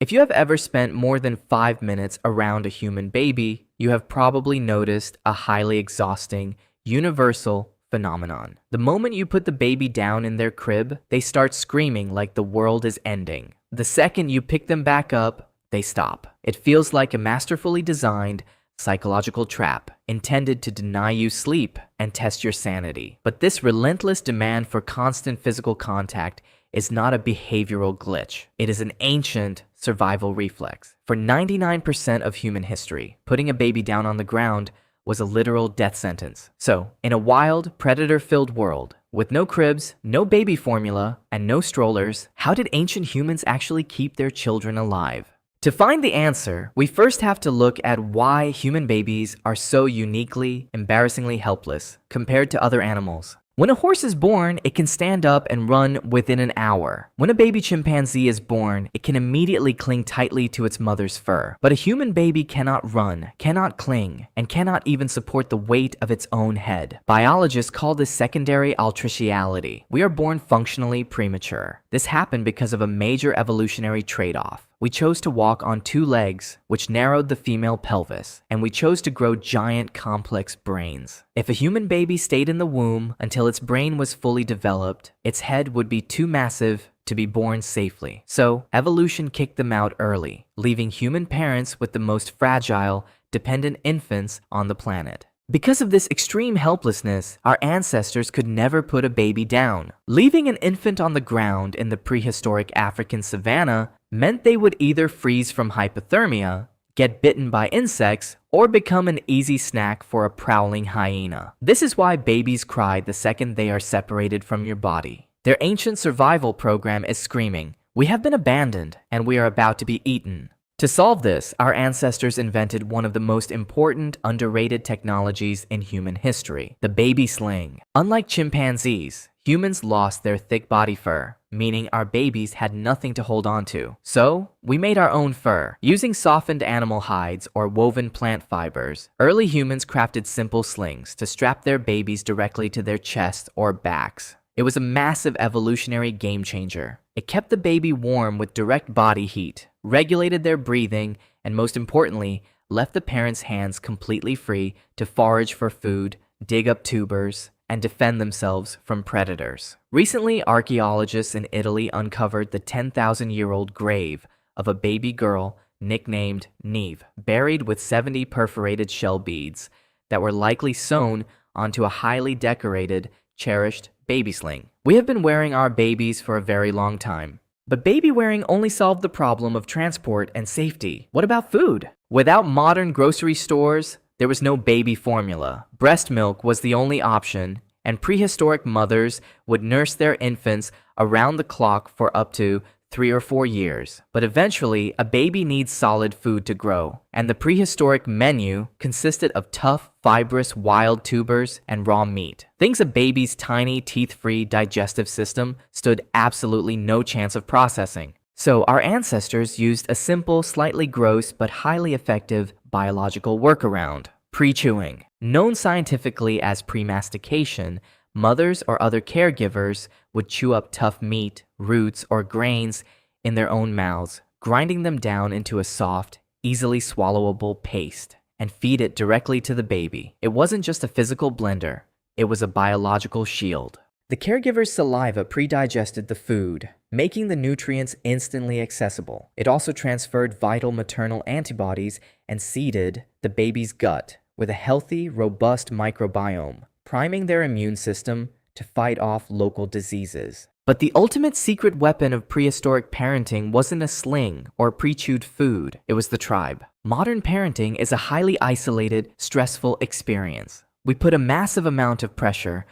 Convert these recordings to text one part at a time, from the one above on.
If you have ever spent more than 5 minutes around a human baby, you have probably noticed a highly exhausting, universal phenomenon. The moment you put the baby down in their crib, they start screaming like the world is ending. The second you pick them back up, they stop. It feels like a masterfully designed psychological trap intended to deny you sleep and test your sanity. But this relentless demand for constant physical contact is not a behavioral glitch. It is an ancient survival reflex. For 99% of human history, putting a baby down on the ground was a literal death sentence. So, in a wild, predator-filled world, with no cribs, no baby formula, and no strollers, how did ancient humans actually keep their children alive? To find the answer, we first have to look at why human babies are so uniquely, embarrassingly helpless compared to other animals. When a horse is born, it can stand up and run within an hour. When a baby chimpanzee is born, it can immediately cling tightly to its mother's fur. But a human baby cannot run, cannot cling, and cannot even support the weight of its own head. Biologists call this secondary altriciality. We are born functionally premature. This happened because of a major evolutionary trade-off. We chose to walk on 2 legs, which narrowed the female pelvis, and we chose to grow giant, complex brains. If a human baby stayed in the womb until its brain was fully developed, its head would be too massive to be born safely. So, evolution kicked them out early, leaving human parents with the most fragile, dependent infants on the planet. Because of this extreme helplessness, our ancestors could never put a baby down. Leaving an infant on the ground in the prehistoric African savanna meant they would either freeze from hypothermia, get bitten by insects, or become an easy snack for a prowling hyena. This is why babies cry the second they are separated from your body. Their ancient survival program is screaming, "We have been abandoned, and we are about to be eaten." To solve this, our ancestors invented one of the most important, underrated technologies in human history, the baby sling. Unlike chimpanzees, humans lost their thick body fur, meaning our babies had nothing to hold on to. So, we made our own fur. Using softened animal hides or woven plant fibers, early humans crafted simple slings to strap their babies directly to their chests or backs. It was a massive evolutionary game changer. It kept the baby warm with direct body heat, regulated their breathing, and most importantly, left the parents' hands completely free to forage for food, dig up tubers, and defend themselves from predators. Recently, archaeologists in Italy uncovered the 10,000-year-old grave of a baby girl nicknamed Neve, buried with 70 perforated shell beads that were likely sewn onto a highly decorated, cherished baby sling. We have been wearing our babies for a very long time. But baby wearing only solved the problem of transport and safety. What about food? Without modern grocery stores, there was no baby formula. Breast milk was the only option, and prehistoric mothers would nurse their infants around the clock for up to 3 or 4 years. But eventually, a baby needs solid food to grow, and the prehistoric menu consisted of tough, fibrous wild tubers and raw meat. Things a baby's tiny, teeth-free digestive system stood absolutely no chance of processing. So our ancestors used a simple, slightly gross, but highly effective biological workaround: pre-chewing. Known scientifically as pre-mastication, mothers or other caregivers would chew up tough meat, roots, or grains in their own mouths, grinding them down into a soft, easily swallowable paste, and feed it directly to the baby. It wasn't just a physical blender, it was a biological shield. The caregiver's saliva pre-digested the food, making the nutrients instantly accessible. It also transferred vital maternal antibodies and seeded the baby's gut with a healthy, robust microbiome, priming their immune system to fight off local diseases. But the ultimate secret weapon of prehistoric parenting wasn't a sling or pre-chewed food, it was the tribe. Modern parenting is a highly isolated, stressful experience. We put a massive amount of pressure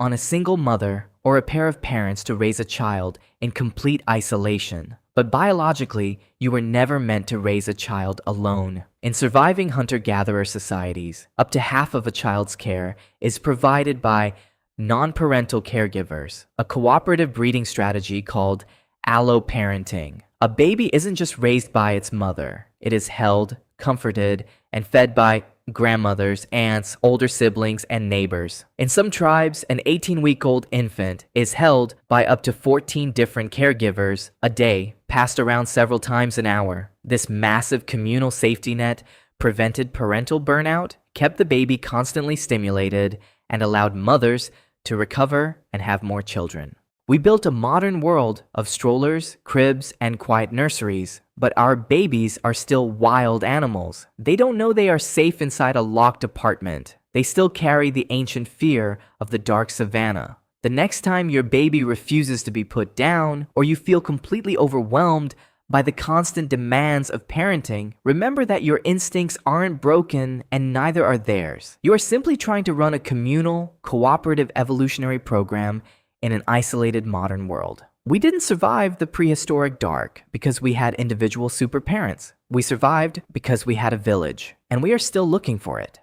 on a single mother or a pair of parents to raise a child in complete isolation. But biologically, you were never meant to raise a child alone. In surviving hunter-gatherer societies, up to half of a child's care is provided by non-parental caregivers, a cooperative breeding strategy called alloparenting. A baby isn't just raised by its mother. It is held, comforted, and fed by grandmothers, aunts, older siblings, and neighbors. In some tribes, an 18-week-old infant is held by up to 14 different caregivers a day, passed around several times an hour. This massive communal safety net prevented parental burnout, kept the baby constantly stimulated, and allowed mothers to recover and have more children. We built a modern world of strollers, cribs, and quiet nurseries, but our babies are still wild animals. They don't know they are safe inside a locked apartment. They still carry the ancient fear of the dark savannah. The next time your baby refuses to be put down, or you feel completely overwhelmed by the constant demands of parenting, remember that your instincts aren't broken and neither are theirs. You are simply trying to run a communal, cooperative evolutionary program in an isolated modern world. We didn't survive the prehistoric dark because we had individual super parents. We survived because we had a village, and we are still looking for it.